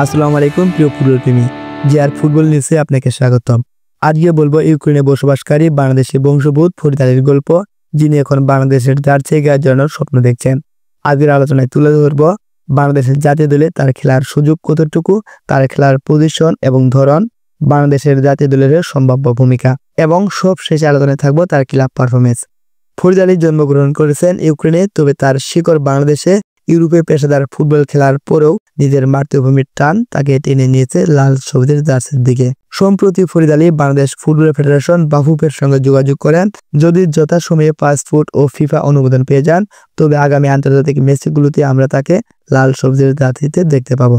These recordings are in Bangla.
আসসালামু আলাইকুম প্রিয় ফুটবল প্রেমী, জিআর ফুটবল নিউজে আপনাকে স্বাগতম। আজকে বলবো ইউক্রেনে বসবাসকারী বাংলাদেশি বংশোদ্ভূত ফরিদ আলীর গল্প, যিনি এখন বাংলাদেশের জার্সি গায়ে জড়ানোর স্বপ্ন দেখছেন। আজকের আলোচনায় তুলে ধরবো বাংলাদেশের জাতীয় দলে তার খেলার সুযোগ কতটুকু, তার খেলার পজিশন এবং ধরন, বাংলাদেশের জাতীয় দলের সম্ভাব্য ভূমিকা এবং সব শেষে আলোচনায় থাকবো তার ক্লাব পারফরমেন্স। ফরিদ আলী জন্মগ্রহণ করেছেন ইউক্রেনে, তবে তার শিকড় বাংলাদেশে। ইউরোপে পেশাদার ফুটবল খেলার পরেও নিজের মাতৃভূমির টান তাকে টেনে নিয়েছে লাল সবুজের জার্সির দিকে। সম্প্রতি ফরিদ আলী বাংলাদেশ ফুটবল ফেডারেশন বাফুফের সঙ্গে যোগাযোগ করেন। যদি যথাসময়ে পাসপোর্ট ও ফিফা অনুমোদন পেয়ে যান, তবে আগামী আন্তর্জাতিক ম্যাচগুলোতে আমরা তাকে লাল সবুজের জার্সিতে দেখতে পাবো।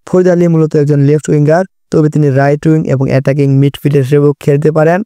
ফরিদ আলী মূলত একজন লেফট উইঙ্গার, তবে তিনি রাইট উইং এবং অ্যাটাকিং মিডফিল্ডার হিসেবেও খেলতে পারেন।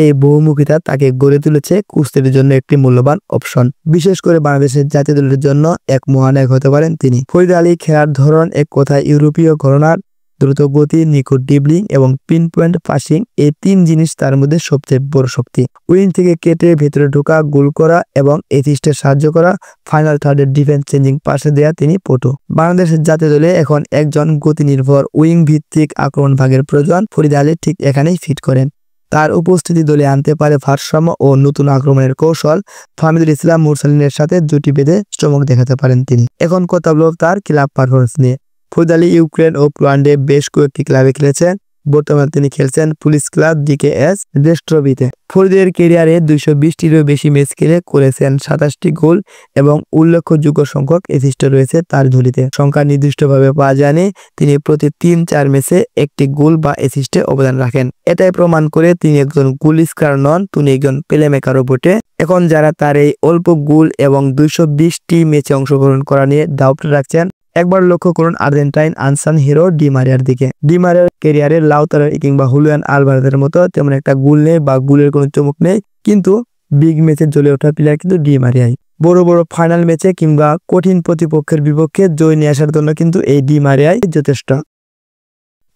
এই বহুমুখিতা তাকে গড়ে তুলেছে কুস্তির জন্য একটি মূল্যবান অপশন। বিশেষ করে বাংলাদেশের জাতীয় দলের জন্য এক মহানায়ক হতে পারেন তিনি। ফরিদ আলী খেলার ধরন এক কথায় ইউরোপীয় ঘরানার। দ্রুত গতি, নিখুঁত ডিবলিং এবং পিন পয়েন্ট পাসিং, এই তিন জিনিস তার মধ্যে সবচেয়ে বড় শক্তি। উইং থেকে কেটে ভেতরে ঢোকা, গোল করা এবং অ্যাসিস্টে সাহায্য করা, ফাইনাল থার্ডের ডিফেন্স চেঞ্জিং পাশে দেয়া তিনি পটু। বাংলাদেশের জাতীয় দলে এখন একজন গতি নির্ভর উইং ভিত্তিক আক্রমণ ভাগের প্রয়োজন। ফরিদ আলী ঠিক এখানেই ফিট করেন। তার উপস্থিতি দলে আনতে পারে ভারসাম্য ও নতুন আক্রমণের কৌশল। ফাহমিদুল ইসলাম মুরসালিনের সাথে জুটি বেঁধে চমক দেখাতে পারেন তিনি। এখন কথা বলব তার ক্লাব পারফরমেন্স নিয়ে। ফরিদ আলী ইউক্রেন ও পোল্যান্ডে বেশ কয়েকটি ক্লাবে খেলেছেন। বর্তমানে তিনি খেলছেন পুলিশ ক্লাব ডিকেএস ডেস্ট্রবিতে। ফরিদের ক্যারিয়ারে 220টিরও বেশি ম্যাচ খেলে করেছেন 27টি গোল এবং উল্লেখযোগ্য সংখ্যক অ্যাসিস্ট রয়েছে তার ঝুলিতে। সংখ্যা নির্দিষ্টভাবে পাওয়া যায়নি, তিনি প্রতি 3-4 ম্যাচে একটি গোল বা অ্যাসিস্টে অবদান রাখেন। এটাই প্রমাণ করে তিনি একজন গোল স্কোরার নন, তিনি একজন প্লেমেকারও বটে। এখন যারা তার এই অল্প গোল এবং 220টি ম্যাচে অংশগ্রহণ করা নিয়ে ডাউট রাখছেন, একবার লক্ষ্য করুন আর্জেন্টাইন আনসান হিরো ডি মারিয়ার দিকে। ডি মারিয়ার ক্যারিয়ারে লাউতারো কিংবা হুলিয়ান আলভারেজের মতো তেমন একটা গোল নেই বা গোলের কোনো চমক নেই, কিন্তু বিগ ম্যাচে জ্বলে ওঠা প্লেয়ার কিন্তু ডি মারিয়াই। বড় বড় ফাইনাল ম্যাচে কিংবা কঠিন প্রতিপক্ষের বিপক্ষে জয় নিয়ে আসার জন্য কিন্তু এই ডি মারিয়াই যথেষ্ট।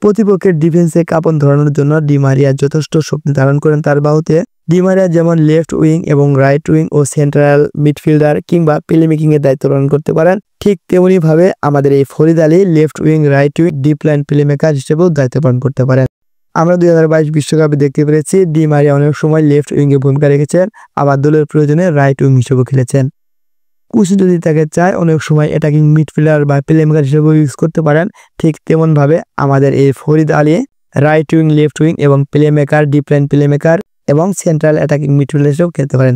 প্রতিপক্ষের ডিফেন্সে কাঁপন ধরানোর জন্য ডি মারিয়া যথেষ্ট শক্তি ধারণ করেন তার বাহুতে। ডি মারিয়া যেমন লেফট উইং এবং রাইট উইং ও সেন্ট্রাল মিডফিল্ডার কিংবা প্লেমেকিং এর দায়িত্ব পালন করতে পারেন, ঠিক তেমনি ভাবে আমাদের এই Farid Ali left wing, right wing, deep line playmaker হিসেবেও দায়িত্ব পালন করতে পারেন। আমরা 2022 বিশ্বকাপে দেখতে পেরেছি ডি মারিয়া অনেক সময় লেফট উইং এ ভূমিকা রেখেছেন, আবার দলের প্রয়োজনে রাইট উইং হিসেবেও খেলেছেন। কোচ যদি তাকে চায় অনেক সময় অ্যাটাকিং মিডফিল্ডার বা প্লেমেকার হিসেবেও ইউজ করতে পারেন। ঠিক তেমন ভাবে আমাদের এই Farid Ali right wing, left wing এবং প্লেমেকার, ডিপ লাইন প্লেমেকার এবং সেন্ট্রাল অ্যাটাকিং মিডফিল্ডার হিসেবেও খেলতে পারেন।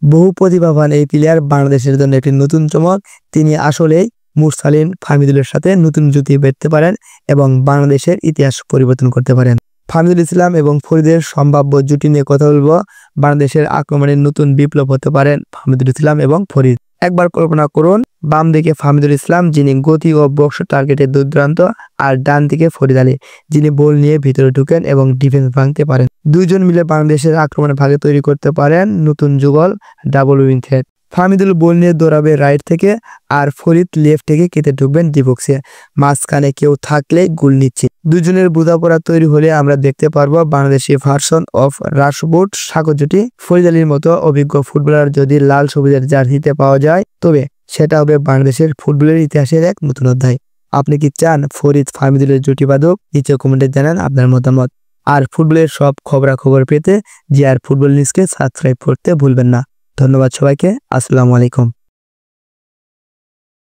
বহু প্রতিভাবান এই প্লেয়ার বাংলাদেশের জন্য একটি নতুন চমক। তিনি আসলেই মুরসালিন, ফাহমিদুলের সাথে নতুন জুটি বেঁধতে পারেন এবং বাংলাদেশের ইতিহাস পরিবর্তন করতে পারেন। ফাহমিদুল ইসলাম এবং ফরিদের সম্ভাব্য জুটি নিয়ে কথা বলবো। বাংলাদেশের আক্রমণের নতুন বিপ্লব হতে পারেন ফাহমিদুল ইসলাম এবং ফরিদ। একবার কল্পনা করুন, বাম দিকে ফাহমিদুল ইসলাম, যিনি গতি ও বক্স টার্গেটে দুর্দান্ত, আর ডান দিকে ফরিদ আলী, যিনি বল নিয়ে ভিতরে ঢুকেন এবং ডিফেন্স ভাঙতে পারেন। দুইজন মিলে বাংলাদেশের আক্রমণের ভাগে তৈরি করতে পারেন নতুন যুগল ডাবল উইং থ্রেট। ফাহমিদুল বল নিয়ে দৌড়াবে রাইট থেকে, আর ফরিদ লেফট থেকে কেটে ঢুকবেন ডিবক্সে। মাঝখানে কেউ থাকলে গোল নিচ্ছে। দুজনের বোঝাপড়া তৈরি হলে আমরা দেখতে পারবো বাংলাদেশি ভার্সন অফ রাশফোর্ড সাগর জুটি। ফরিদ আলীর মতো অভিজ্ঞ ফুটবলার যদি লাল সবুজের জার্সিতে পাওয়া যায়, তবে সেটা হবে বাংলাদেশের ফুটবলের ইতিহাসের এক নতুন অধ্যায়। আপনি কি চান ফরিদ ফাহমিদুলের জুটি বাদক? নিচে কমেন্টে জানান আপনার মতামত। আর ফুটবলের সব খবরাখবর পেতে জিআর ফুটবল নিউজকে সাবস্ক্রাইব করতে ভুলবেন না। ধন্যবাদ সবাইকে। আসসালামু আলাইকুম।